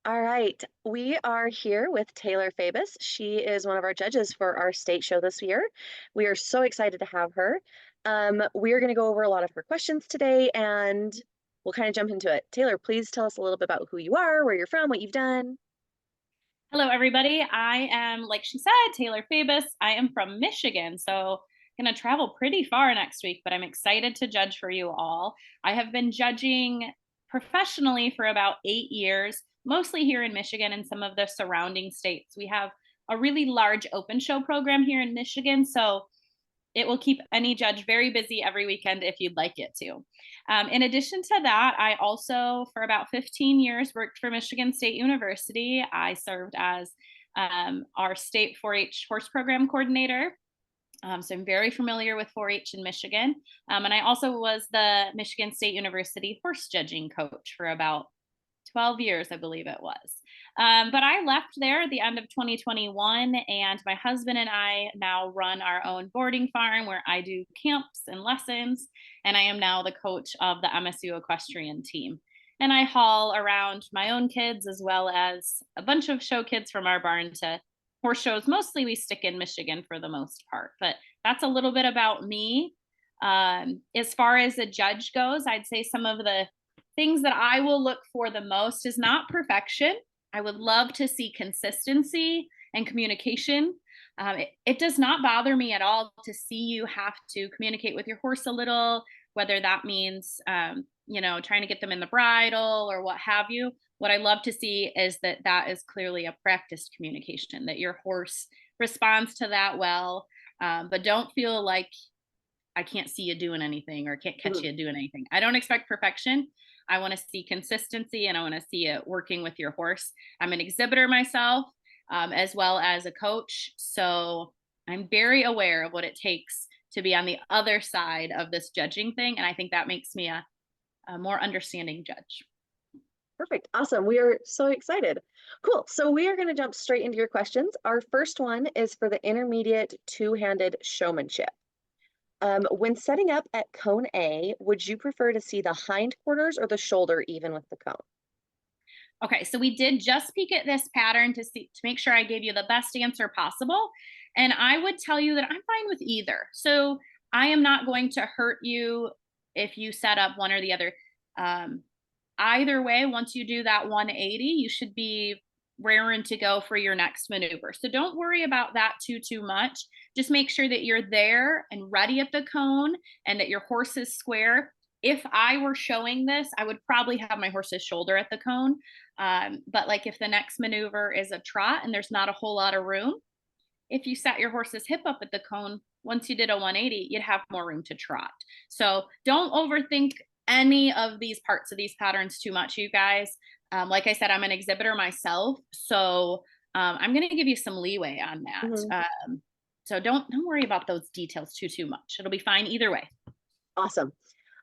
All right, we are here with Taylor Fabus. She is one of our judges for our state show this year. We are so excited to have her. We are going to go over a lot of her questions today and we'll kind of jump into it. Taylor, please tell us a little bit about who you are, where you're from, what you've done. Hello, everybody. I am, like she said, Taylor Fabus. I am from Michigan, so I'm going to travel pretty far next week, but I'm excited to judge for you all. I have been judging professionally for about 8 years, mostly here in Michigan and some of the surrounding states. We have a really large open show program here in Michigan, so it will keep any judge very busy every weekend if you'd like it to. In addition to that, I also, for about 15 years, worked for Michigan State University. I served as our state 4-H horse program coordinator. So I'm very familiar with 4-H in Michigan. And I also was the Michigan State University horse judging coach for about 12 years, I believe it was. But I left there at the end of 2021, and my husband and I now run our own boarding farm where I do camps and lessons, and I am now the coach of the MSU equestrian team. And I haul around my own kids as well as a bunch of show kids from our barn to horse shows. Mostly we stick in Michigan for the most part, but that's a little bit about me. As far as a judge goes, I'd say some of the things that I will look for the most is not perfection. I would love to see consistency and communication. It does not bother me at all to see you have to communicate with your horse a little, whether that means, trying to get them in the bridle or what have you. What I love to see is that is clearly a practiced communication, that your horse responds to that well, but don't feel like I can't see you doing anything or can't catch Mhm. you doing anything. I don't expect perfection. I want to see consistency and I want to see it working with your horse. I'm an exhibitor myself, as well as a coach. So I'm very aware of what it takes to be on the other side of this judging thing. And I think that makes me a more understanding judge. Perfect. Awesome. We are so excited. Cool. So we are going to jump straight into your questions. Our first one is for the intermediate two-handed showmanship. When setting up at cone A, would you prefer to see the hindquarters or the shoulder even with the cone? Okay, so we did just peek at this pattern to make sure I gave you the best answer possible. And I would tell you that I'm fine with either. So I am not going to hurt you if you set up one or the other. Um, Either way, once you do that 180, you should be raring to go for your next maneuver. So don't worry about that too much. Just make sure that you're there and ready at the cone and that your horse is square. If I were showing this, I would probably have my horse's shoulder at the cone. But like if the next maneuver is a trot and there's not a whole lot of room, if you set your horse's hip up at the cone, once you did a 180, you'd have more room to trot. So don't overthink any of these parts of these patterns too much, you guys. Like I said, I'm an exhibitor myself, so I'm going to give you some leeway on Mhm. that. So don't worry about those details too much. It'll be fine either way. Awesome.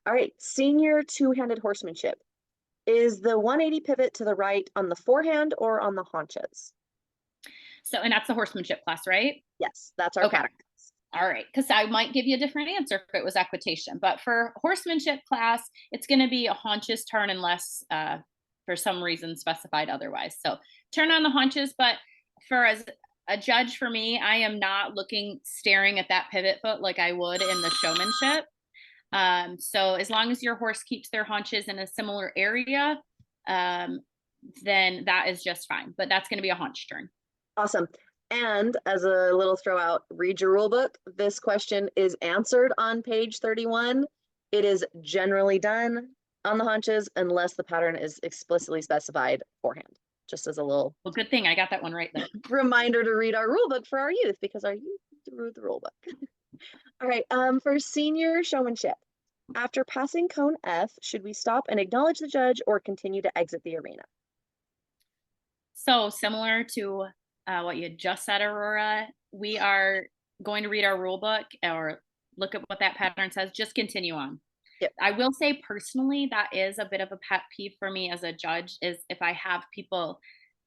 All right, senior two-handed horsemanship. Is the 180 pivot to the right on the forehand or on the haunches? So, and that's the horsemanship class, right? Yes, that's our Okay. pattern. All right, because I might give you a different answer if it was equitation. But for horsemanship class, it's going to be a haunches turn unless for some reason specified otherwise. So turn on the haunches. But for as a judge for me, I am not staring at that pivot foot like I would in the showmanship. So as long as your horse keeps their haunches in a similar area, um, then that is just fine. But that's going to be a haunch turn. Awesome. And as a little throw out, read your rule book. This question is answered on page 31. It is generally done on the haunches unless the pattern is explicitly specified beforehand. Just as a little Well, good thing I got that one right then. reminder to read our rule book for our youth because our youth read the rule book. All right, for senior showmanship, after passing cone F, should we stop and acknowledge the judge or continue to exit the arena? So similar to what you just said, Aurora, we are going to read our rule book or look at what that pattern says. Just continue on. Yep. I will say personally, that is a bit of a pet peeve for me as a judge is if I have people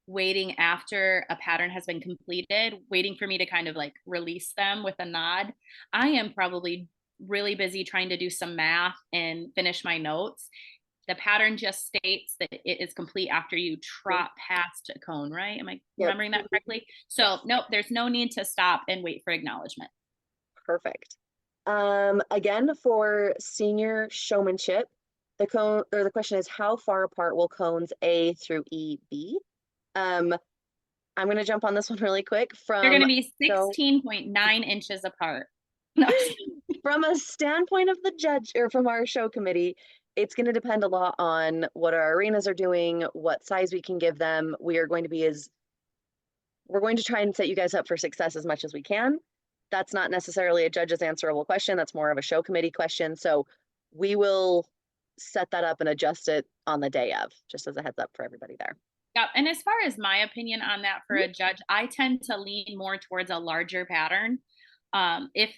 waiting after a pattern has been completed, waiting for me to kind of like release them with a nod. I am probably really busy trying to do some math and finish my notes. the pattern just states that it is complete after you trot past a cone, right? Am I Yep. remembering that correctly? So nope, there's no need to stop and wait for acknowledgement. Perfect. Again, for senior showmanship, the cone or the question is how far apart will cones A through E be? Um, I'm going to jump on this one really quick. They're From going to be so 16.9 inches apart. No. from a standpoint of the judge or from our show committee, it's going to depend a lot on what our arenas are doing, what size we can give them. We're going to try and set you guys up for success as much as we can. That's not necessarily a judge's answerable question. That's more of a show committee question. So we will set that up and adjust it on the day of, just as a heads up for everybody there. Yeah, and as far as my opinion on that for Mhm. a judge, I tend to lean more towards a larger pattern. If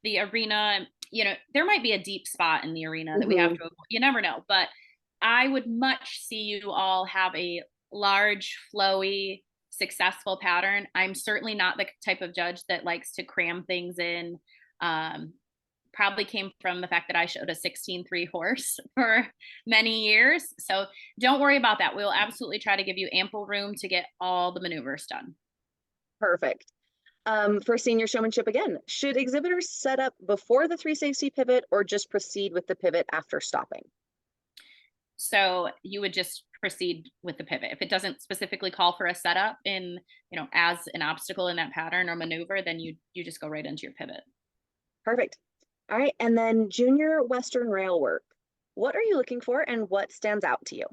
the arena, there might be a deep spot in the arena that we have Mhm. to avoid. You never know, but I would much see you all have a large, flowy, successful pattern. I'm certainly not the type of judge that likes to cram things in. Um, Probably came from the fact that I showed a 16-3 horse for many years. So don't worry about that. We'll absolutely try to give you ample room to get all the maneuvers done. Perfect. For senior showmanship again, should exhibitors set up before the 360 pivot or just proceed with the pivot after stopping? So you would just proceed with the pivot. If it doesn't specifically call for a setup in, as an obstacle in that pattern or maneuver, then you just go right into your pivot. Perfect. All right. And then junior Western rail work. What are you looking for and what stands out to you?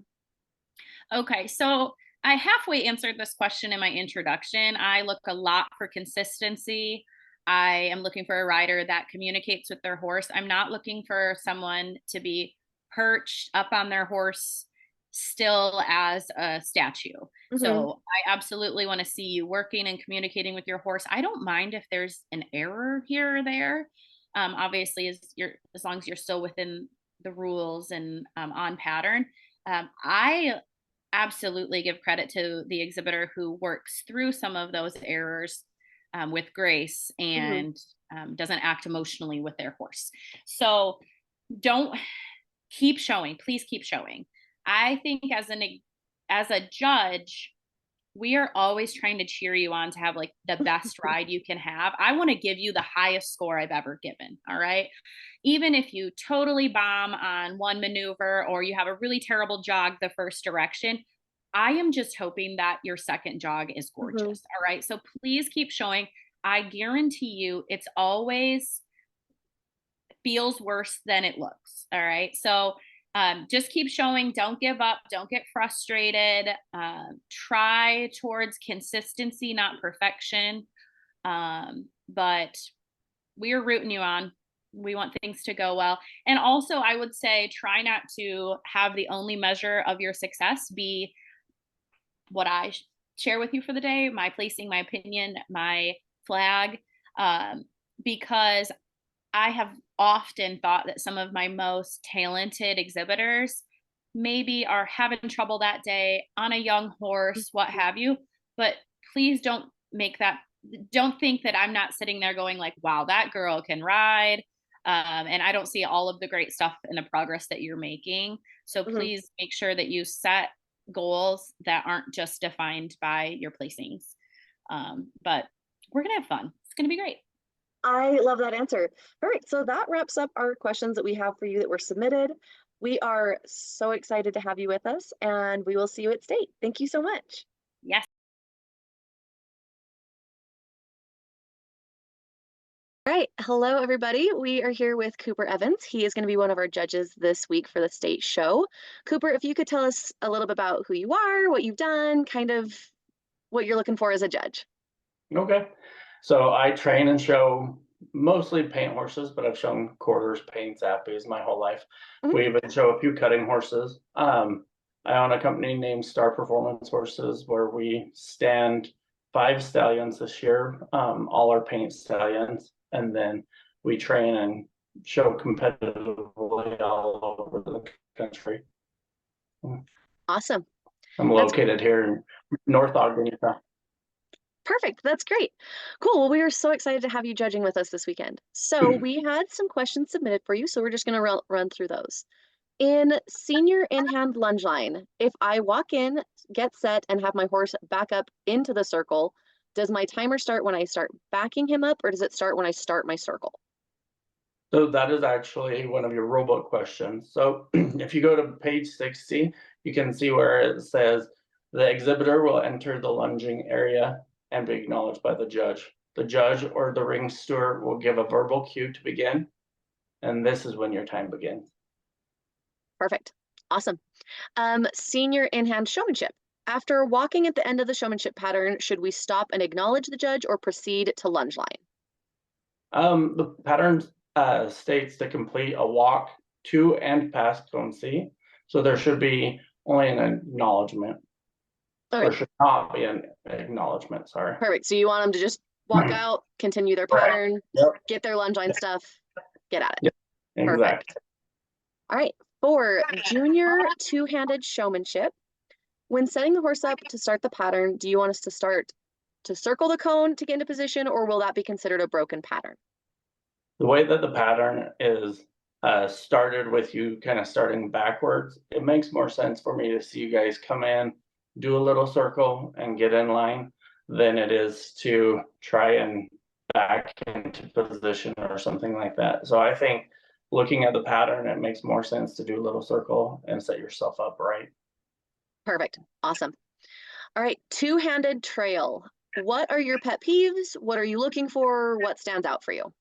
Okay, so I halfway answered this question in my introduction. I look a lot for consistency. I am looking for a rider that communicates with their horse. I'm not looking for someone to be perched up on their horse still as a statue. Mhm. So I absolutely want to see you working and communicating with your horse. I don't mind if there's an error here or there. Obviously, as long as you're still within the rules and on pattern. I absolutely give credit to the exhibitor who works through some of those errors with grace Mhm. and doesn't act emotionally with their horse. So don't keep showing. Please keep showing. I think as a judge, we are always trying to cheer you on to have like the best ride you can have. I want to give you the highest score I've ever given. All right. Even if you totally bomb on one maneuver or you have a really terrible jog the first direction, I am just hoping that your second jog is Mhm. gorgeous. All right. So please keep showing. I guarantee you it's always feels worse than it looks. All right. So just keep showing. Don't give up. Don't get frustrated. Try towards consistency, not perfection. But we're rooting you on. We want things to go well. And also, I would say try not to have the only measure of your success be what I share with you for the day, my placing, my opinion, my flag, um, because I have often thought that some of my most talented exhibitors maybe are having trouble that day on a young horse, what have you. But please don't think that I'm not sitting there going like, wow, that girl can ride. And I don't see all of the great stuff and the progress that you're making. So Mhm. please make sure that you set goals that aren't just defined by your placings. But we're going to have fun. It's going to be great. I love that answer. All right, so that wraps up our questions that we have for you that were submitted. We are so excited to have you with us, and we will see you at state. Thank you so much. Yes. All right, hello everybody. We are here with Cooper Evans. He is going to be one of our judges this week for the state show. Cooper, if you could tell us a little bit about who you are, what you've done, kind of what you're looking for as a judge. Okay. So I train and show mostly paint horses, but I've shown quarters, paint zappies my whole life. Mhm. We even show a few cutting horses. I own a company named Star Performance Horses where we stand 5 stallions this year, all our paint stallions, and then we train and show competitively all over the country. Awesome. I'm That's located here in North Ogden, Utah. perfect. That's great. Cool. Well, we are so excited to have you judging with us this weekend. So we had some questions submitted for you, so we're just going to run through those. In senior in-hand lunge line, if I walk in, get set, and have my horse back up into the circle, does my timer start when I start backing him up, or does it start when I start my circle? So that is actually one of your rulebook questions. So if you go to page 60, you can see where it says the exhibitor will enter the lunging area and be acknowledged by the judge. The judge or the ring steward will give a verbal cue to begin, and this is when your time begins. Perfect. Awesome. Senior in-hand showmanship. After walking at the end of the showmanship pattern, should we stop and acknowledge the judge or proceed to lunge line? The pattern states to complete a walk to and past cone C. So there should be only an acknowledgement. Okay. Or should not be an acknowledgement, sorry. Perfect. So you want them to just walk out, continue their pattern, get their lunge line stuff, get at it. Yep. Perfect. Exactly. All right. For junior two-handed showmanship, when setting the horse up to start the pattern, do you want us to start to circle the cone to get into position, or will that be considered a broken pattern? The way that the pattern is started with you kind of starting backwards, it makes more sense for me to see you guys come in, do a little circle and get in line than it is to try and back into position or something like that. So I think looking at the pattern, it makes more sense to do a little circle and set yourself up right. Perfect. Awesome. All right. Two-handed trail. What are your pet peeves? What are you looking for? What stands out for you?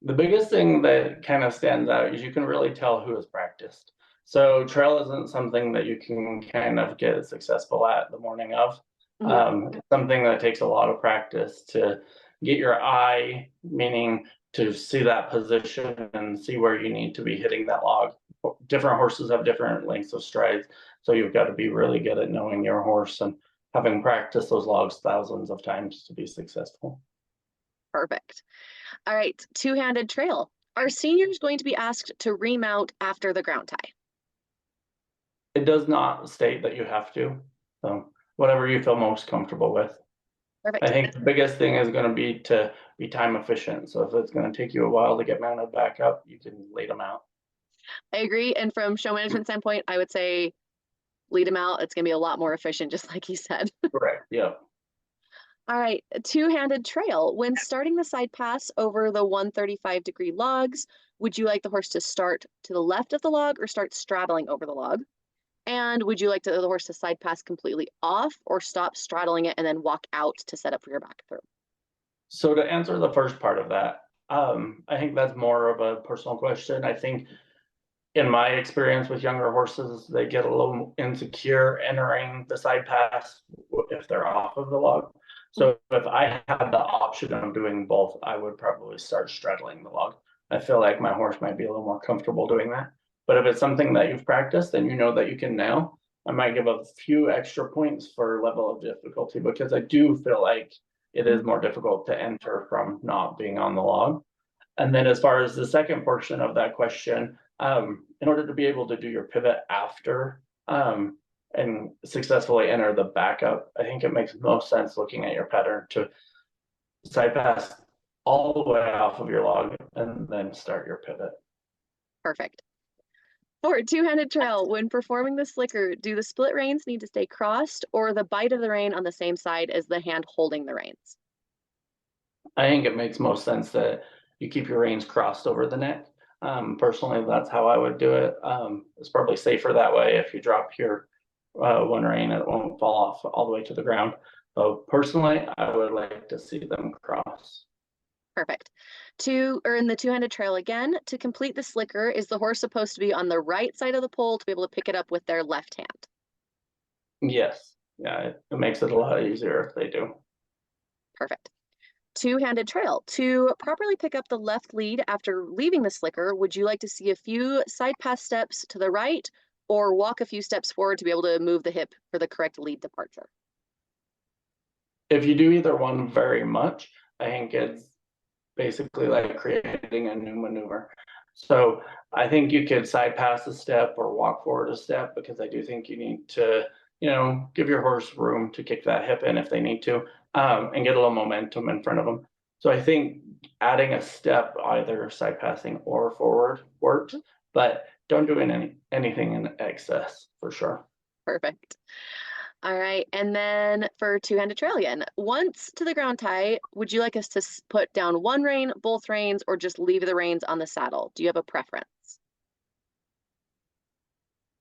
The biggest thing that kind of stands out is you can really tell who has practiced. So trail isn't something that you can kind of get successful at the morning of. It's something that takes a lot of practice to get your eye, meaning to see that position and see where you need to be hitting that log. Different horses have different lengths of strides, so you've got to be really good at knowing your horse and having practiced those logs thousands of times to be successful. Perfect. All right. Two-handed trail. Are seniors going to be asked to remount after the ground tie? It does not state that you have to, so whatever you feel most comfortable with. Perfect. I think the biggest thing is going to be time efficient. So if it's going to take you a while to get mounted back up, you can lead them out. I agree. And from show management standpoint, I would say lead them out. It's going to be a lot more efficient, just like you said. Correct. Yeah. All right. Two-handed trail. When starting the side pass over the 135-degree logs, would you like the horse to start to the left of the log or start straddling over the log? And would you like the horse to side pass completely off or stop straddling it and then walk out to set up for your back through? So to answer the first part of that, I think that's more of a personal question. I think in my experience with younger horses, they get a little insecure entering the side pass if they're off of the log. So if I had the option of doing both, I would probably start straddling the log. I feel like my horse might be a little more comfortable doing that. But if it's something that you've practiced and you know that you can nail, I might give a few extra points for level of difficulty because I do feel like it is more difficult to enter from not being on the log. And then as far as the second portion of that question, in order to be able to do your pivot after and successfully enter the backup, I think it makes most sense looking at your pattern to side pass all the way off of your log and then start your pivot. Perfect. For two-handed trail, when performing the slicker, do the split reins need to stay crossed or the bite of the rein on the same side as the hand holding the reins? I think it makes most sense that you keep your reins crossed over the neck. Personally, that's how I would do it. It's probably safer that way. If you drop your one rein, it won't fall off all the way to the ground. So personally, I would like to see them cross. Perfect. To earn the two-handed trail again, to complete the slicker, is the horse supposed to be on the right side of the pole to be able to pick it up with their left hand? Yes. Yeah, it makes it a lot easier if they do. Perfect. Two-handed trail. To properly pick up the left lead after leaving the slicker, would you like to see a few side pass steps to the right or walk a few steps forward to be able to move the hip for the correct lead departure? If you do either one very much, I think it's basically like creating a new maneuver. So I think you could side pass a step or walk forward a step because I do think you need to, give your horse room to kick that hip in if they need to, and get a little momentum in front of them. So I think adding a step, either side passing or forward, works, but don't do anything in excess for sure. Perfect. All right. And then for two-handed trail again, once to the ground tie, would you like us to put down one rein, both reins, or just leave the reins on the saddle? Do you have a preference?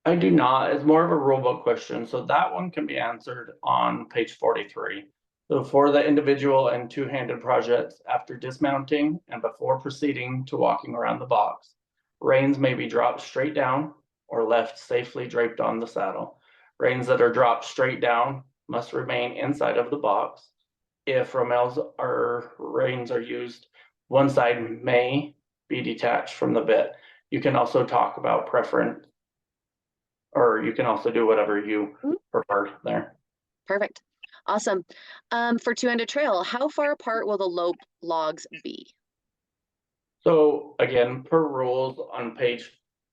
I do not. It's more of a rule book question, so that one can be answered on page 43. So for the individual and two-handed projects, after dismounting and before proceeding to walking around the box, reins may be dropped straight down or left safely draped on the saddle. Reins that are dropped straight down must remain inside of the box. If romails or reins are used, one side may be detached from the bit. You can also talk about preference, or you can also do whatever you prefer there. Perfect. Awesome. For two-handed trail, how far apart will the lope logs be? So again, per rules on page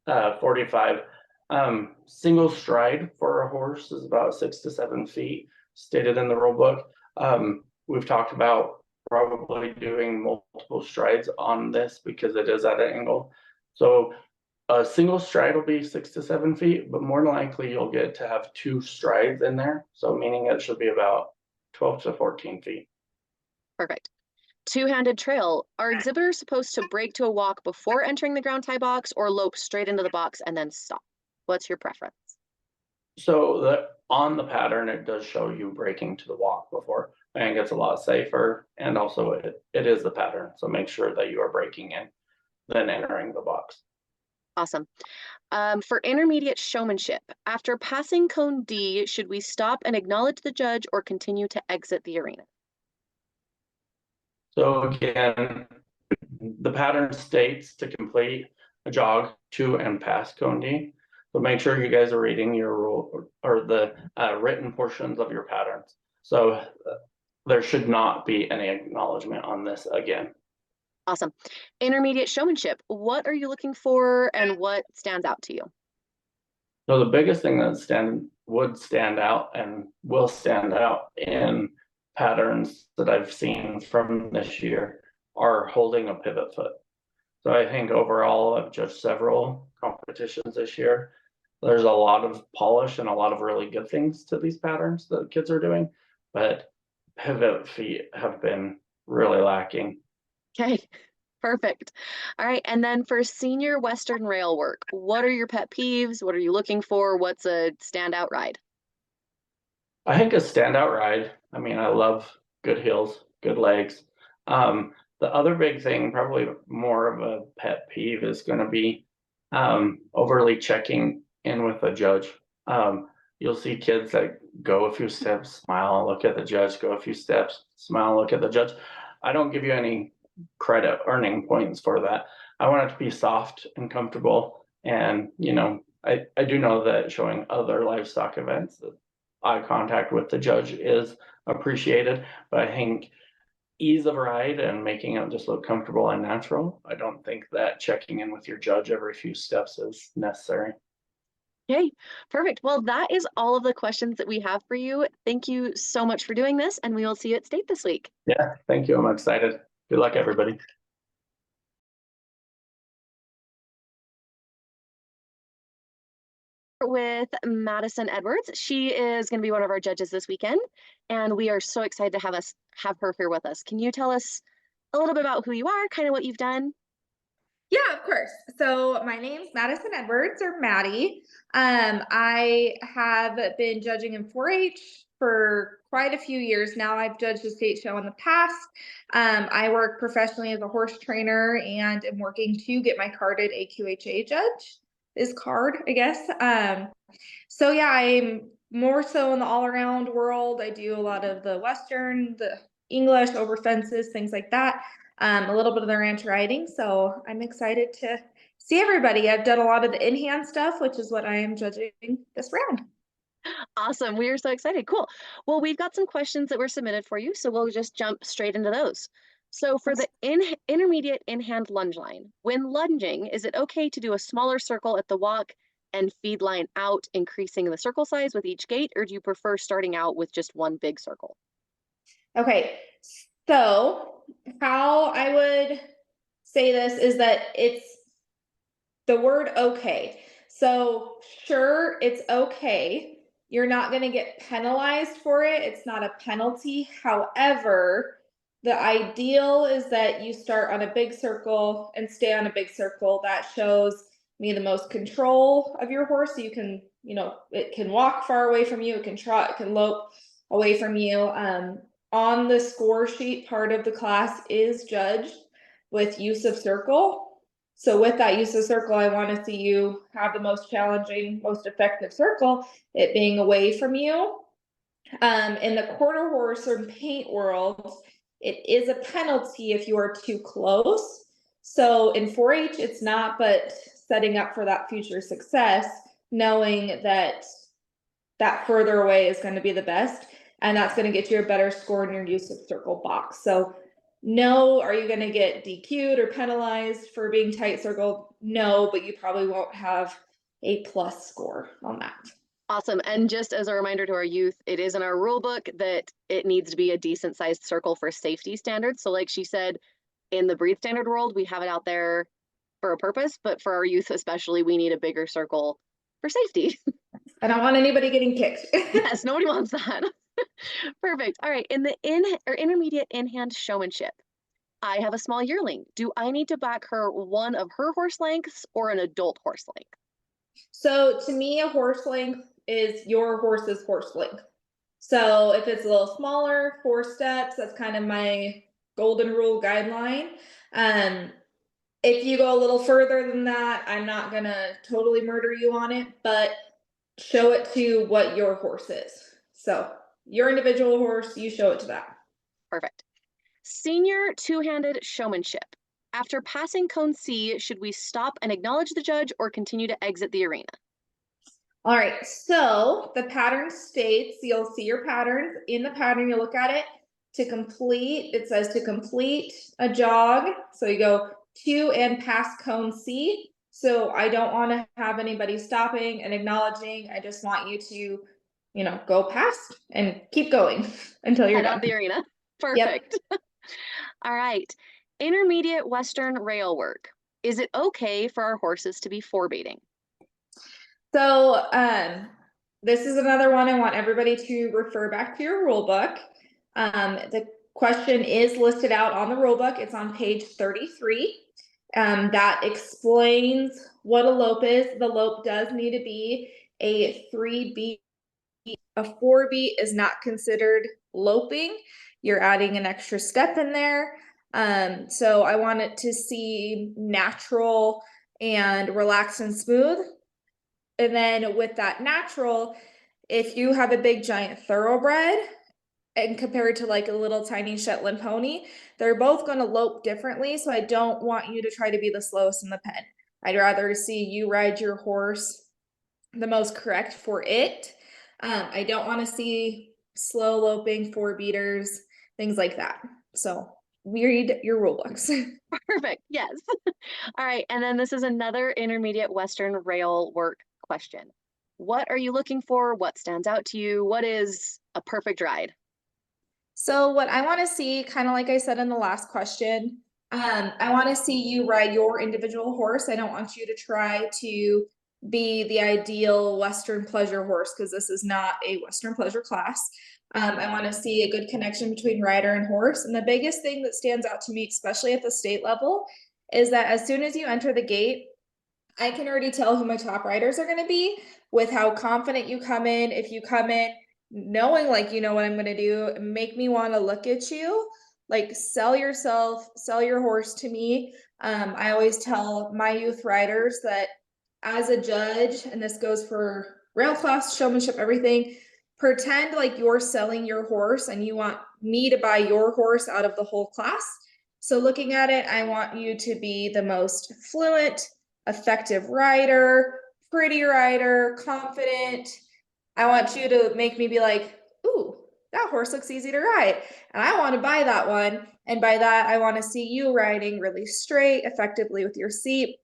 45, single stride for a horse is about 6 to 7 feet stated in the rule book. We've talked about probably doing multiple strides on this because it is at an angle. So a single stride will be 6 to 7 feet, but more than likely you'll get to have 2 strides in there. So meaning it should be about 12 to 14 feet. Perfect. Two-handed trail, are exhibitors supposed to break to a walk before entering the ground tie box or lope straight into the box and then stop? What's your preference? So on the pattern, it does show you breaking to the walk before. I think it's a lot safer, and also it is the pattern. So make sure that you are breaking in, then entering the box. Awesome. For intermediate showmanship, after passing cone D, should we stop and acknowledge the judge or continue to exit the arena? So again, the pattern states to complete a jog to and past cone D. So make sure you guys are reading your rule or the written portions of your patterns. So there should not be any acknowledgement on this again. Awesome. Intermediate showmanship, what are you looking for and what stands out to you? So the biggest thing that would stand out and will stand out in patterns that I've seen from this year are holding a pivot foot. So I think overall I've judged several competitions this year. There's a lot of polish and a lot of really good things to these patterns that kids are doing, but pivot feet have been really lacking. Okay, perfect. All right, and then for senior Western rail work, what are your pet peeves? What are you looking for? What's a standout ride? I think a standout ride. I mean, I love good heels, good legs. The other big thing, probably more of a pet peeve, is going to be overly checking in with a judge. You'll see kids that go a few steps, smile, look at the judge, go a few steps, smile, look at the judge. I don't give you any credit earning points for that. I want it to be soft and comfortable. And, you know, I do know that showing other livestock events, that eye contact with the judge is appreciated, but I think ease of ride and making it just look comfortable and natural, I don't think that checking in with your judge every few steps is necessary. Okay, perfect. Well, that is all of the questions that we have for you. Thank you so much for doing this, and we will see you at state this week. Yeah, thank you. I'm excited. Good luck, everybody. With Madison Edwards. She is going to be one of our judges this weekend, and we are so excited to have her here with us. Can you tell us a little bit about who you are, kind of what you've done? Yeah, of course. So my name's Madison Edwards, or Maddie. I have been judging in 4-H for quite a few years now. I've judged a state show in the past. I work professionally as a horse trainer and am working to get my carded AQHA judge. Is card, I guess. So yeah, I'm more so in the all-around world. I do a lot of the Western, the English, over fences, things like that. A little bit of the ranch riding. So I'm excited to see everybody. I've done a lot of the in-hand stuff, which is what I am judging this round. Awesome. We are so excited. Cool. Well, we've got some questions that were submitted for you, so we'll just jump straight into those. So for the intermediate in-hand lunge line, when lunging, is it okay to do a smaller circle at the walk and feed line out, increasing the circle size with each gait, or do you prefer starting out with just one big circle? Okay, so how I would say this is that it's the word okay. So sure, it's okay. You're not going to get penalized for it. It's not a penalty. However, the ideal is that you start on a big circle and stay on a big circle. That shows me the most control of your horse. So you can, it can walk far away from you. It can trot, it can lope away from you. On the score sheet, part of the class is judged with use of circle. So with that use of circle, I want to see you have the most challenging, most effective circle, it being away from you. In the quarter horse or paint world, it is a penalty if you are too close. So in 4-H, it's not, but setting up for that future success, knowing that that further away is going to be the best, and that's going to get you a better score in your use of circle box. So no, are you going to get DQ'd or penalized for being tight circle? No, but you probably won't have a plus score on that. Awesome. And just as a reminder to our youth, it is in our rule book that it needs to be a decent sized circle for safety standards. So like she said, in the breed standard world, we have it out there for a purpose, but for our youth especially, we need a bigger circle for safety. I don't want anybody getting kicked. Yes, nobody wants that. Perfect. All right. In the intermediate in-hand showmanship, I have a small yearling. Do I need to back her one of her horse lengths or an adult horse length? So to me, a horse length is your horse's horse length. So if it's a little smaller, 4 steps, that's kind of my golden rule guideline. If you go a little further than that, I'm not gonna totally murder you on it, but show it to what your horse is. So your individual horse, you show it to that. Perfect. Senior two-handed showmanship. After passing cone C, should we stop and acknowledge the judge or continue to exit the arena? All right, so the pattern states, you'll see your patterns. In the pattern, you look at it. To complete, it says to complete a jog. So you go to and pass cone C. So I don't want to have anybody stopping and acknowledging. I just want you to, go past and keep going until you're Head done. out the arena. Perfect. Yep. All right. Intermediate Western rail work. Is it okay for our horses to be forebaiting? So this is another one I want everybody to refer back to your rule book. The question is listed out on the rule book. It's on page 33. That explains what a lope is. The lope does need to be a 3 beat. A 4 beat is not considered loping. You're adding an extra step in there. So I want it to seem natural and relaxed and smooth. And then with that natural, if you have a big giant thoroughbred and compared to like a little tiny Shetland pony, they're both going to lope differently. So I don't want you to try to be the slowest in the pen. I'd rather see you ride your horse the most correct for it. I don't want to see slow loping, 4 beaters, things like that. So read your rule books. Perfect. Yes. All right. And then this is another intermediate Western rail work question. What are you looking for? What stands out to you? What is a perfect ride? So what I want to see, kind of like I said in the last question, I want to see you ride your individual horse. I don't want you to try to be the ideal Western pleasure horse because this is not a Western pleasure class. I want to see a good connection between rider and horse. And the biggest thing that stands out to me, especially at the state level, is that as soon as you enter the gate, I can already tell who my top riders are going to be with how confident you come in. If you come in knowing like you know what I'm going to do, make me want to look at you, like sell yourself, sell your horse to me. I always tell my youth riders that as a judge, and this goes for rail class, showmanship, everything, pretend like you're selling your horse and you want me to buy your horse out of the whole class. So looking at it, I want you to be the most fluent, effective rider, pretty rider, confident. I want you to make me be like, ooh, that horse looks easy to ride. And I want to buy that one. And by that, I want to see you riding really straight, effectively with your seat.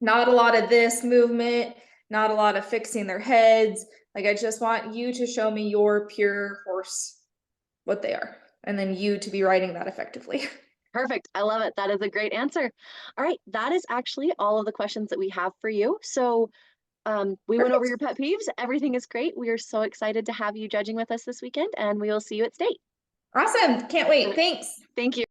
Not a lot of this movement, not a lot of fixing their heads. Like, I just want you to show me your pure horse, what they are, and then you to be riding that effectively. Perfect. I love it. That is a great answer. All right. That is actually all of the questions that we have for you. So We went over Perfect. your pet peeves. Everything is great. We are so excited to have you judging with us this weekend, and we will see you at state. Awesome. Can't wait. Thanks. Thank you.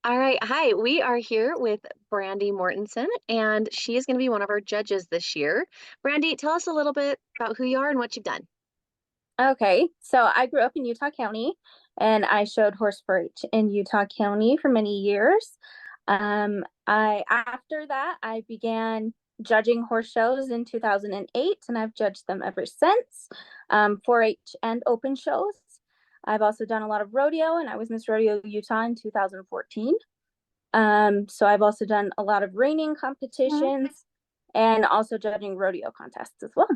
All right. Hi, we are here with Brandy Mortensen, and she is going to be one of our judges this year. Brandy, tell us a little bit about who you are and what you've done. Okay, so I grew up in Utah County and I showed horse 4-H in Utah County for many years. After that I began judging horse shows in 2008 and I've judged them ever since, 4-H and open shows. I've also done a lot of rodeo and I was Miss Rodeo Utah in 2014. So I've also done a lot of reining competitions and also judging rodeo contests as well.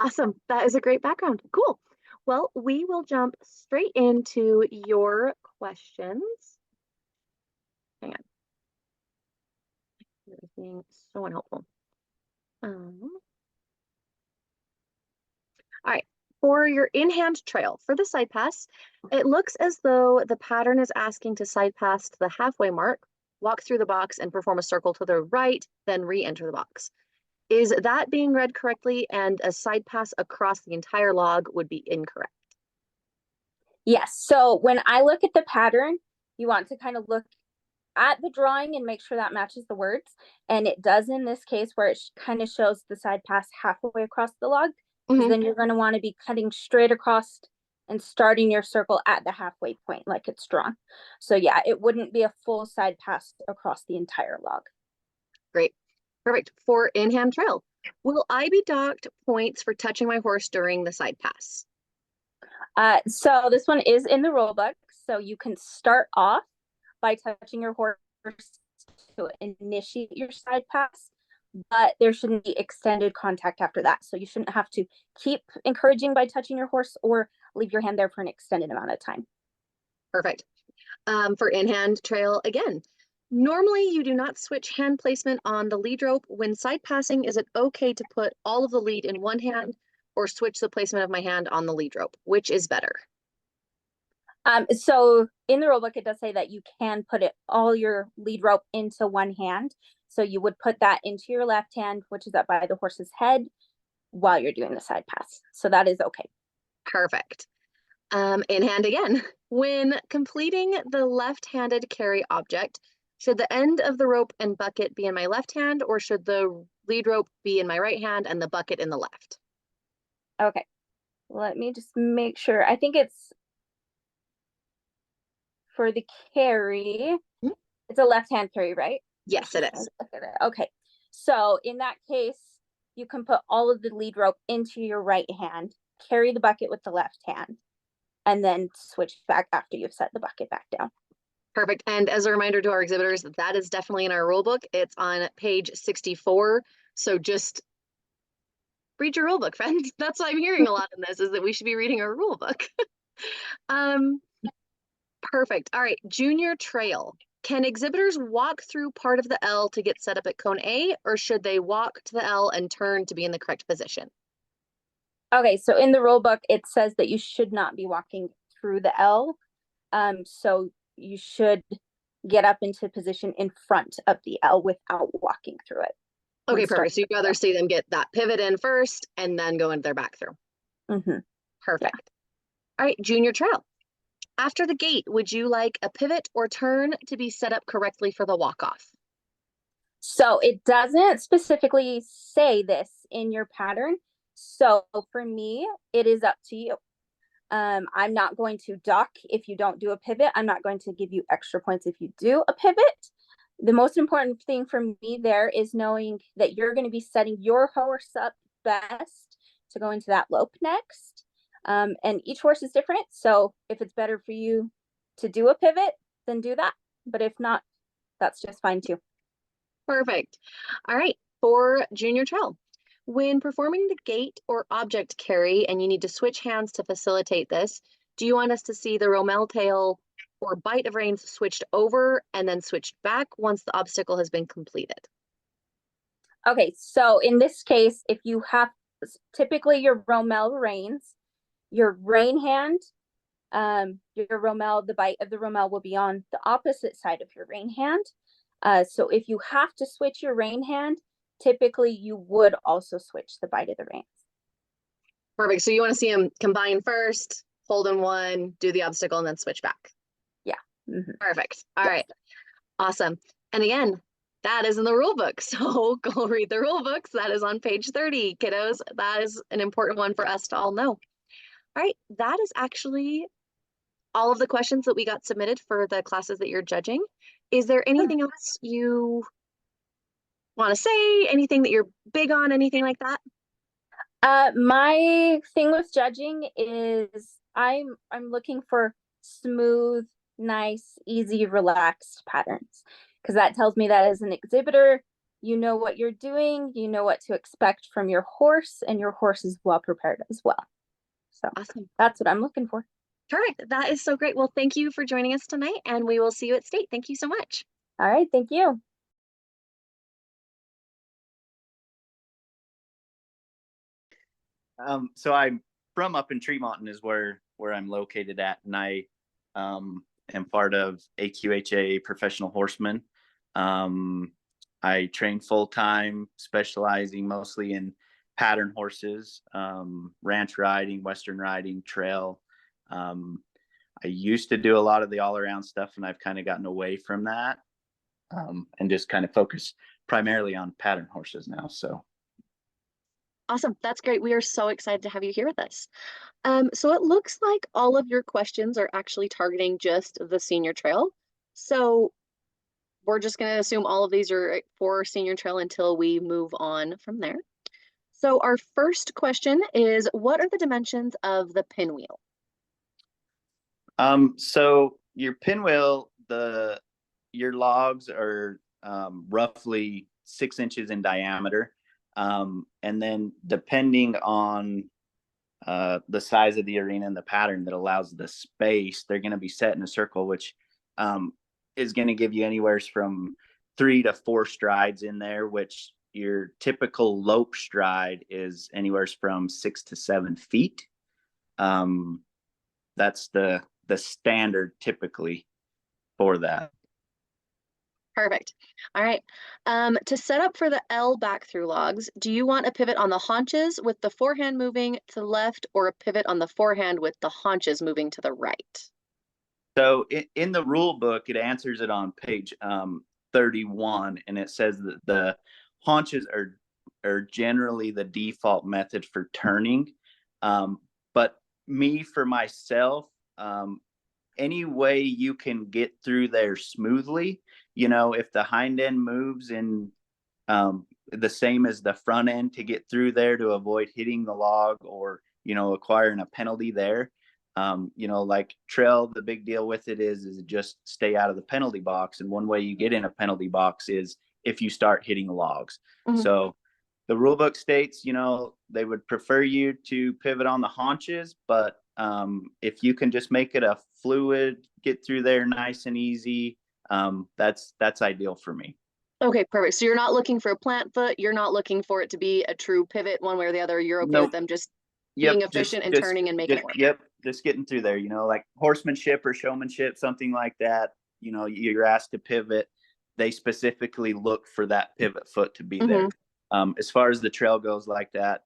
Awesome. That is a great background. Cool. Well, we will jump straight into your questions. Hang on. This is being so unhelpful. All right. For your in-hand trail, for the side pass, it looks as though the pattern is asking to side pass to the halfway mark, walk through the box and perform a circle to the right, then re-enter the box. Is that being read correctly? And a side pass across the entire log would be incorrect. Yes. So when I look at the pattern, you want to kind of look at the drawing and make sure that matches the words. And it does in this case where it kind of shows the side pass halfway across the log. Because then you're going to want to be cutting straight across and starting your circle at the halfway point like it's drawn. So yeah, it wouldn't be a full side pass across the entire log. Great. Perfect. For in-hand trail, will I be docked points for touching my horse during the side pass? So this one is in the rule book. So you can start off by touching your horse to initiate your side pass, but there shouldn't be extended contact after that. So you shouldn't have to keep encouraging by touching your horse or leave your hand there for an extended amount of time. Perfect. For in-hand trail, again, normally you do not switch hand placement on the lead rope. When side passing, is it okay to put all of the lead in one hand or switch the placement of my hand on the lead rope? Which is better? So in the rule book, it does say that you can put all your lead rope into one hand. So you would put that into your left hand, which is up by the horse's head, while you're doing the side pass. So that is okay. Perfect. In hand again. When completing the left-handed carry object, should the end of the rope and bucket be in my left hand, or should the lead rope be in my right hand and the bucket in the left? Okay. Let me just make sure. I think it's for the carry. It's a left-hand carry, right? Yes, it is. Okay. So in that case, you can put all of the lead rope into your right hand, carry the bucket with the left hand, and then switch back after you've set the bucket back down. Perfect. And as a reminder to our exhibitors, that is definitely in our rule book. It's on page 64. So just read your rule book, friends. That's what I'm hearing a lot in this, is that we should be reading our rule book. Perfect. All right, junior trail. Can exhibitors walk through part of the L to get set up at cone A, or should they walk to the L and turn to be in the correct position? Okay, so in the rule book, it says that you should not be walking through the L. So you should get up into position in front of the L without walking through it. Okay, perfect. So you'd rather see them get that pivot in first and then go into their back through. Perfect. Yeah. All right, junior trail. After the gate, would you like a pivot or turn to be set up correctly for the walk-off? So it doesn't specifically say this in your pattern. So for me, it is up to you. I'm not going to dock if you don't do a pivot. I'm not going to give you extra points if you do a pivot. The most important thing for me there is knowing that you're going to be setting your horse up best to go into that lope next. And each horse is different. So if it's better for you to do a pivot, then do that. But if not, that's just fine too. Perfect. All right, for junior trail. When performing the gate or object carry and you need to switch hands to facilitate this, do you want us to see the romal tail or bite of reins switched over and then switched back once the obstacle has been completed? Okay, so in this case, if you have typically your romal reins, your rein hand, your romal, the bite of the romal will be on the opposite side of your rein hand. So if you have to switch your rein hand, typically you would also switch the bite of the reins. Perfect. So you want to see them combine first, hold in one, do the obstacle, and then switch back. Yeah. Mm-hmm. Perfect. All Yes. right. Awesome. And again, that is in the rule book. So go read the rule books. That is on page 30, kiddos. That is an important one for us to all know. All right. That is actually all of the questions that we got submitted for the classes that you're judging. Is there anything else you want to say? Anything that you're big on? Anything like that? My thing with judging is I'm looking for smooth, nice, easy, relaxed patterns, because that tells me that as an exhibitor, you know what you're doing, you know what to expect from your horse, and your horse is well prepared as well. So Awesome. that's what I'm looking for. Perfect. That is so great. Well, thank you for joining us tonight, and we will see you at state. Thank you so much. All right, thank you. So I'm from up in Tremonton is where I'm located at, and I am part of AQHA Professional Horseman. I train full time, specializing mostly in pattern horses, ranch riding, western riding, trail. I used to do a lot of the all around stuff, and I've kind of gotten away from that, and just kind of focus primarily on pattern horses now. So. Awesome. That's great. We are so excited to have you here with us. So it looks like all of your questions are actually targeting just the senior trail. So we're just going to assume all of these are for senior trail until we move on from there. So our first question is, what are the dimensions of the pinwheel? So your pinwheel, your logs are roughly 6 inches in diameter. And then depending on the size of the arena and the pattern that allows the space, they're going to be set in a circle, which is going to give you anywhere from 3 to 4 strides in there, which your typical lope stride is anywhere from 6 to 7 feet. That's the standard typically for that. Perfect. All right. To set up for the L back through logs, do you want a pivot on the haunches with the forehand moving to the left, or a pivot on the forehand with the haunches moving to the right? So in the rule book, it answers it on page 31, and it says that the haunches are generally the default method for turning. But me, for myself, any way you can get through there smoothly, if the hind end moves in the same as the front end to get through there to avoid hitting the log or, acquiring a penalty there. Like trail, the big deal with it is just stay out of the penalty box. And one way you get in a penalty box is if you start hitting logs. Mm-hmm. So the rule book states, they would prefer you to pivot on the haunches, but if you can just make it a fluid, get through there nice and easy, that's ideal for me. Okay, perfect. So you're not looking for a plant foot. You're not looking for it to be a true pivot one way or the other. You're okay with them just being efficient and turning and making it work. Yep, just getting through there, like horsemanship or showmanship, something like that. You're asked to pivot. They specifically look for that pivot foot to be there. As far as the trail goes like that,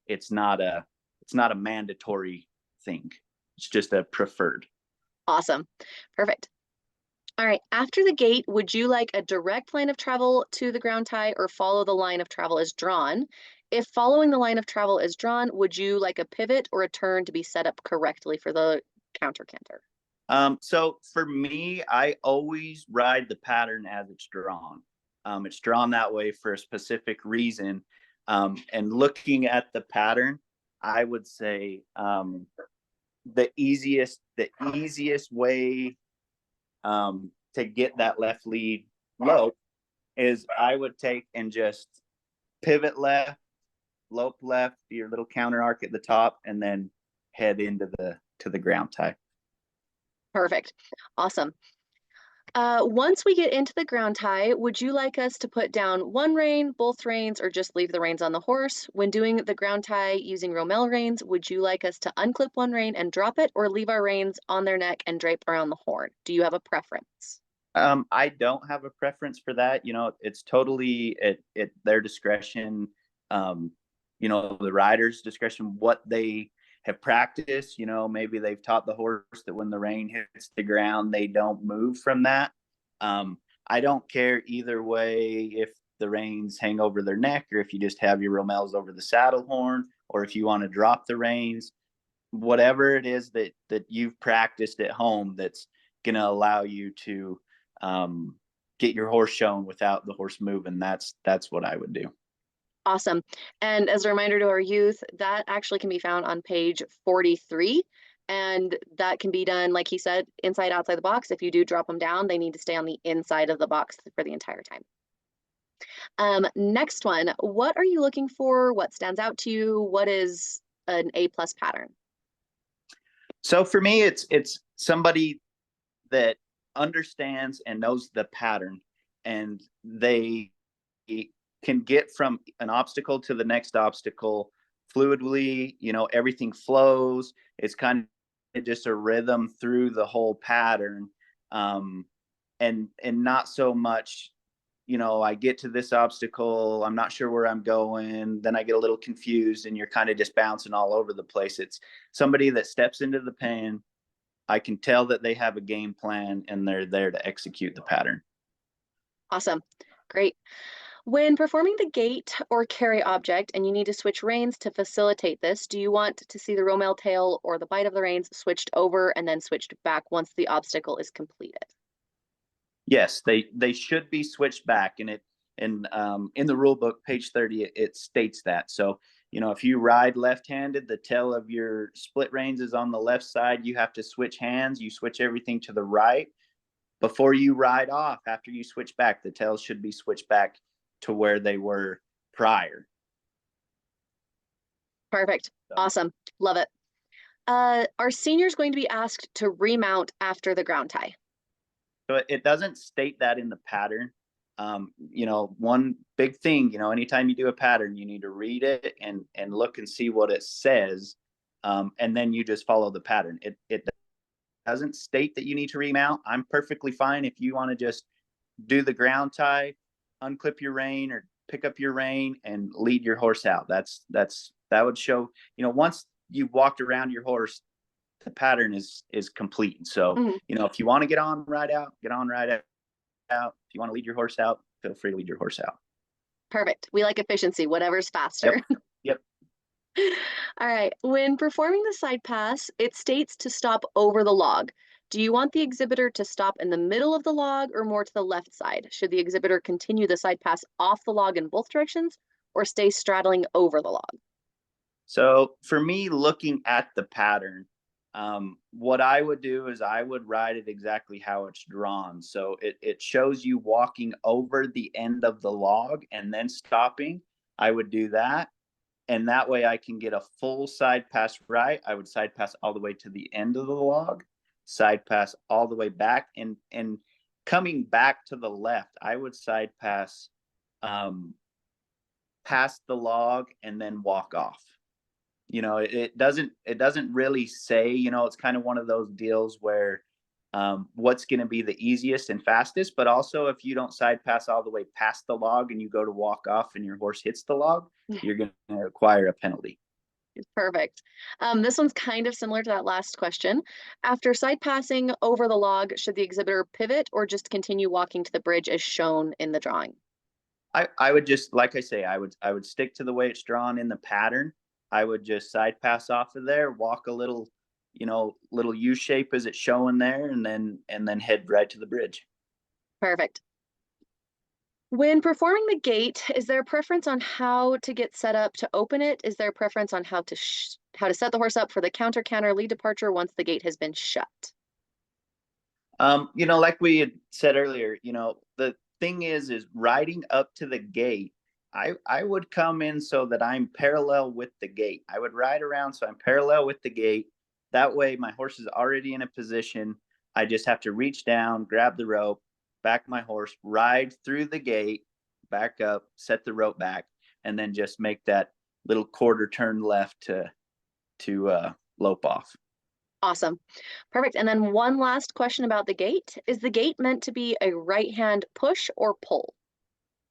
it's not a mandatory thing. It's just a preferred. Awesome. Perfect. All right. After the gate, would you like a direct line of travel to the ground tie or follow the line of travel as drawn? If following the line of travel is drawn, would you like a pivot or a turn to be set up correctly for the counter canter? So for me, I always ride the pattern as it's drawn. It's drawn that way for a specific reason. And looking at the pattern, I would say the easiest way to get that left lead lope is I would take and just pivot left, lope left, your little counter arc at the top, and then head into the ground tie. Perfect. Awesome. Once we get into the ground tie, would you like us to put down one rein, both reins, or just leave the reins on the horse? When doing the ground tie using Rommel reins, would you like us to unclip one rein and drop it, or leave our reins on their neck and drape around the horn? Do you have a preference? I don't have a preference for that. You know, it's totally at their discretion. You know, the rider's discretion, what they have practiced. You know, maybe they've taught the horse that when the rein hits the ground, they don't move from that. I don't care either way if the reins hang over their neck or if you just have your romels over the saddle horn or if you want to drop the reins. Whatever it is that you've practiced at home that's going to allow you to get your horse shown without the horse moving. That's what I would do. Awesome. And as a reminder to our youth, that actually can be found on page 43. And that can be done, like he said, inside, outside the box. If you do drop them down, they need to stay on the inside of the box for the entire time. Next one, what are you looking for? What stands out to you? What is an A+ pattern? So for me, it's somebody that understands and knows the pattern, and they can get from an obstacle to the next obstacle fluidly. You know, everything flows. It's kind of just a rhythm through the whole pattern, and not so much, you know, I get to this obstacle, I'm not sure where I'm going, then I get a little confused and you're kind of just bouncing all over the place. It's somebody that steps into the pen. I can tell that they have a game plan and they're there to execute the pattern. Awesome. Great. When performing the gait or carry object and you need to switch reins to facilitate this, do you want to see the romel tail or the bite of the reins switched over and then switched back once the obstacle is completed? Yes, they should be switched back, and in the rule book, page 30, it states that. So, you know, if you ride left-handed, the tail of your split reins is on the left side. You have to switch hands. You switch everything to the right before you ride off. After you switch back, the tails should be switched back to where they were prior. Perfect. Awesome. Love it. Are seniors going to be asked to remount after the ground tie? So it doesn't state that in the pattern. You know, one big thing, you know, anytime you do a pattern, you need to read it and look and see what it says. And then you just follow the pattern. It doesn't state that you need to remount. I'm perfectly fine if you want to just do the ground tie, unclip your rein or pick up your rein and lead your horse out. That would show, you know, once you've walked around your horse, the pattern is complete. So, you know, if you want to get on, ride out, get on, ride out. If you want to lead your horse out, feel free to lead your horse out. Perfect. We like efficiency, whatever's faster. Yep. All right. When performing the side pass, it states to stop over the log. Do you want the exhibitor to stop in the middle of the log or more to the left side? Should the exhibitor continue the side pass off the log in both directions or stay straddling over the log? So for me, looking at the pattern, what I would do is I would write it exactly how it's drawn. So it shows you walking over the end of the log and then stopping. I would do that. And that way I can get a full side pass right. I would side pass all the way to the end of the log, side pass all the way back, and coming back to the left, I would side pass past the log and then walk off. You know, it doesn't really say, you know, it's kind of one of those deals where what's going to be the easiest and fastest, but also if you don't side pass all the way past the log and you go to walk off and your horse hits the log, you're going to acquire a penalty. Perfect. This one's kind of similar to that last question. After side passing over the log, should the exhibitor pivot or just continue walking to the bridge as shown in the drawing? I would just, like I say, I would stick to the way it's drawn in the pattern. I would just side pass off of there, walk a little, you know, little U shape as it's showing there, and then head right to the bridge. Perfect. When performing the gait, is there a preference on how to get set up to open it? Is there a preference on how to set the horse up for the counter canter lead departure once the gate has been shut? You know, like we had said earlier, you know, the thing is riding up to the gate, I would come in so that I'm parallel with the gate. I would ride around so I'm parallel with the gate. That way my horse is already in a position. I just have to reach down, grab the rope, back my horse, ride through the gate, back up, set the rope back, and then just make that little quarter turn left to lope off. Awesome. Perfect. And then one last question about the gait. Is the gait meant to be a right hand push or pull?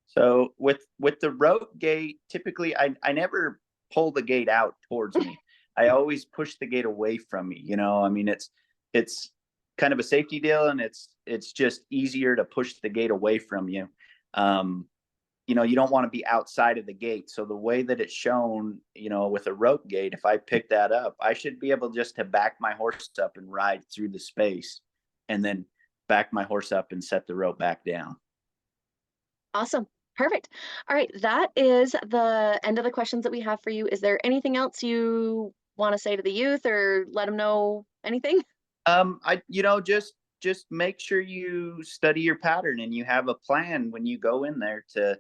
So with the rope gate, typically I never pull the gate out towards me. I always push the gate away from me. You know, I mean it's kind of a safety deal, and it's just easier to push the gate away from you. You know, you don't want to be outside of the gate. So the way that it's shown, you know, with a rope gate, if I pick that up, I should be able just to back my horse up and ride through the space, and then back my horse up and set the rope back down. Awesome. Perfect. All right. That is the end of the questions that we have for you. Is there anything else you want to say to the youth or let them know anything? You know, just make sure you study your pattern and you have a plan when you go in there to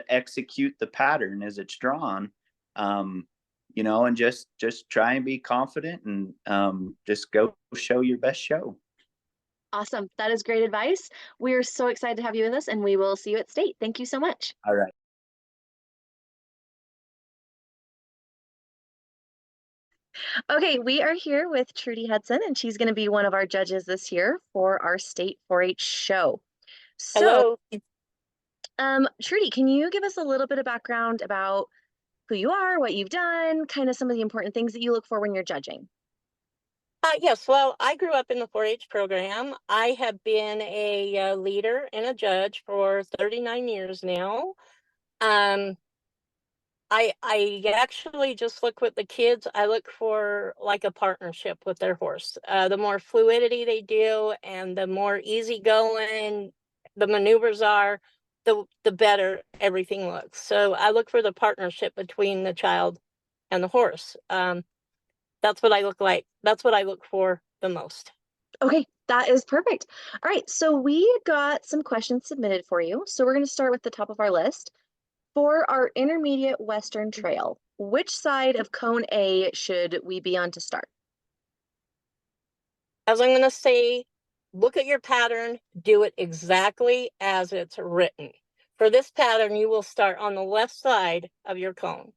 execute the pattern as it's drawn. You know, and just try and be confident, and just go show your best show. Awesome. That is great advice. We are so excited to have you with us, and we will see you at state. Thank you so much. All right. Okay, we are here with Trudy Hudson, and she's going to be one of our judges this year for our state 4-H show. So, Trudy, can you give us a little bit of background about who you are, what you've done, kind of some of the important things that you look for when you're judging? Yes, well, I grew up in the 4-H program. I have been a leader and a judge for 39 years now. I actually just look with the kids. I look for like a partnership with their horse. The more fluidity they do and the more easygoing the maneuvers are, the better everything looks. So I look for the partnership between the child and the horse. That's what I look like. That's what I look for the most. Okay, that is perfect. All right, so we got some questions submitted for you. So we're going to start with the top of our list. For our intermediate Western Trail, which side of cone A should we be on to start? As I'm going to say, look at your pattern, do it exactly as it's written. For this pattern, you will start on the left side of your cone.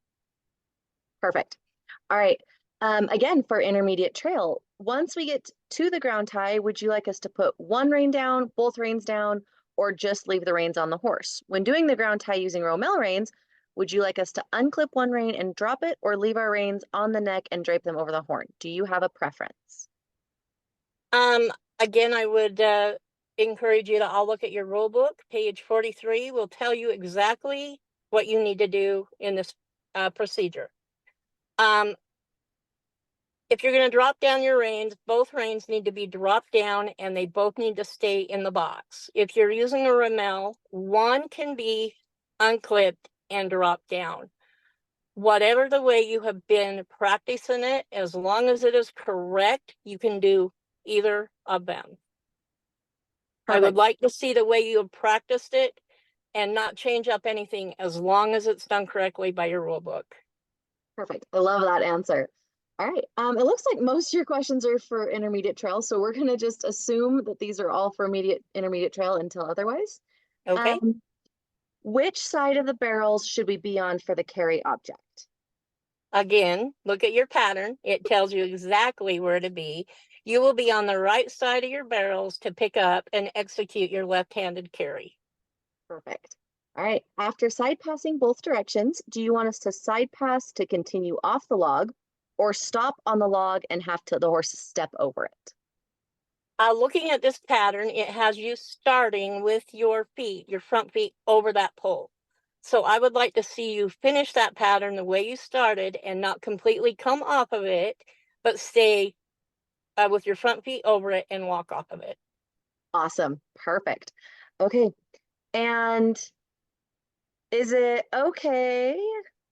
Perfect. All right. Again, for intermediate trail, once we get to the ground tie, would you like us to put one rein down, both reins down, or just leave the reins on the horse? When doing the ground tie using Rommel reins, would you like us to unclip one rein and drop it, or leave our reins on the neck and drape them over the horn? Do you have a preference? Again, I would encourage you to all look at your rule book. Page 43 will tell you exactly what you need to do in this procedure. If you're going to drop down your reins, both reins need to be dropped down and they both need to stay in the box. If you're using a Rommel, one can be unclipped and dropped down. Whatever the way you have been practicing it, as long as it is correct, you can do either of them. Perfect. I would like to see the way you have practiced it and not change up anything as long as it's done correctly by your rule book. Perfect. I love that answer. All right. It looks like most of your questions are for intermediate trail, so we're going to just assume that these are all for intermediate trail until otherwise. Okay. Which side of the barrels should we be on for the carry object? Again, look at your pattern. It tells you exactly where to be. You will be on the right side of your barrels to pick up and execute your left-handed carry. Perfect. All right. After side passing both directions, do you want us to side pass to continue off the log, or stop on the log and have the horse step over it? Looking at this pattern, it has you starting with your feet, your front feet over that pole. So I would like to see you finish that pattern the way you started and not completely come off of it, but stay with your front feet over it and walk off of it. Awesome. Perfect. Okay. And is it okay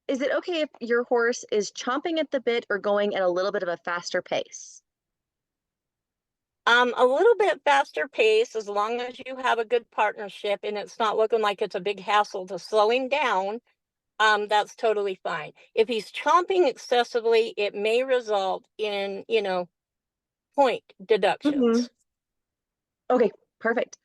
if your horse is chomping at the bit or going at a little bit of a faster pace? A little bit faster pace, as long as you have a good partnership and it's not looking like it's a big hassle to slow him down, that's totally fine. If he's chomping excessively, it may result in, point deductions. Okay, perfect.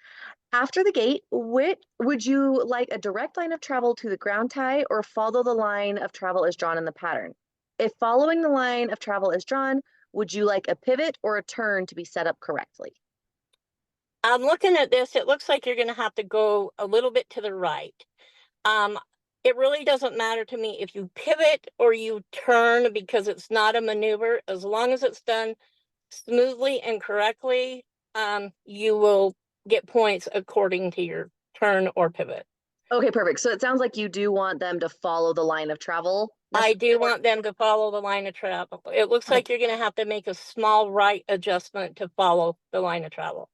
After the gate, would you like a direct line of travel to the ground tie or follow the line of travel as drawn in the pattern? If following the line of travel is drawn, Would you like a pivot or a turn to be set up correctly? I'm looking at this, it looks like you're gonna have to go a little bit to the right. It really doesn't matter to me if you pivot or you turn because it's not a maneuver. As long as it's done smoothly and correctly, you will get points according to your turn or pivot. Okay, perfect. So it sounds like you do want them to follow the line of travel. I do want them to follow the line of travel. It looks Okay. like you're gonna have to make a small right adjustment to follow the line of travel.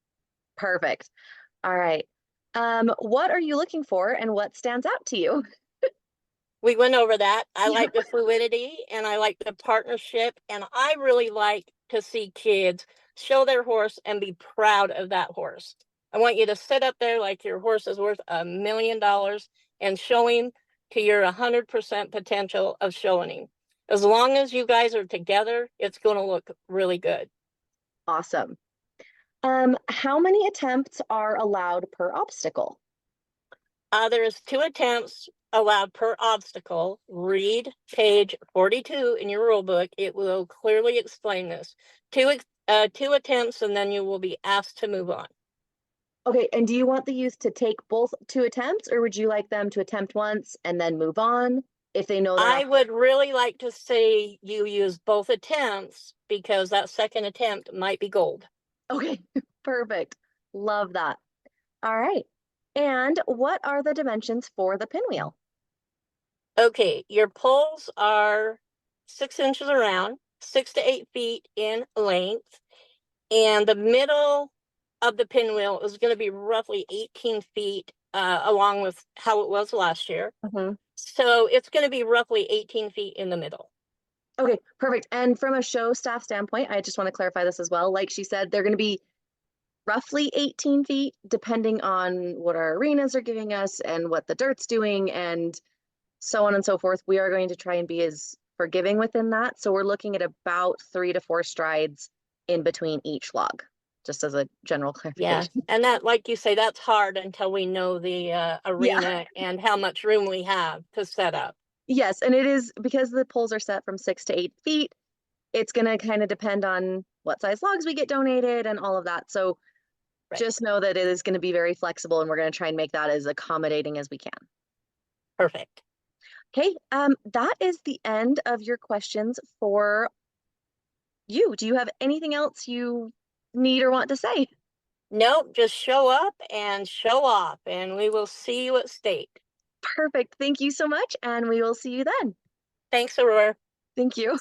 Perfect. All right. What are you looking for and what stands out to you? We went over that. I Yeah. like the fluidity and I like the partnership, and I really like to see kids show their horse and be proud of that horse. I want you to sit up there like your horse is worth $1 million and show him to your 100% potential of showing him. As long as you guys are together, it's going to look really good. Awesome. How many attempts are allowed per obstacle? There is 2 attempts allowed per obstacle. Read page 42 in your rule book. It will clearly explain this. 2 attempts, and then you will be asked to move on. Okay, and do you want the youth to take both 2 attempts, or would you like them to attempt once and then move on if they know they're I not? would really like to see you use both attempts because that second attempt might be gold. Okay, perfect. Love that. All right. And what are the dimensions for the pinwheel? Okay, your poles are 6 inches around, 6 to 8 feet in length, and the middle of the pinwheel is going to be roughly 18 feet, along with how it was last year. Mhm. So it's going to be roughly 18 feet in the middle. Okay, perfect. And from a show staff standpoint, I just want to clarify this as well. Like she said, they're going to be roughly 18 feet, depending on what our arenas are giving us and what the dirt's doing and so on and so forth. We are going to try and be as forgiving within that. So we're looking at about 3 to 4 strides in between each log, just as a general Yeah, clarification. and that, like you say, that's hard until we know the arena and how much room we have to set up. Yes, and it is because the poles are set from 6 to 8 feet. It's going to kind of depend on what size logs we get donated and all of that. So Right. just know that it is going to be very flexible and we're going to try and make that as accommodating as we can. Perfect. Okay, that is the end of your questions for you. Do you have anything else you need or want to say? Nope, just show up and show off, and we will see you at state. Perfect. Thank you so much, and we will see you then. Thanks, Aurora. Thank you.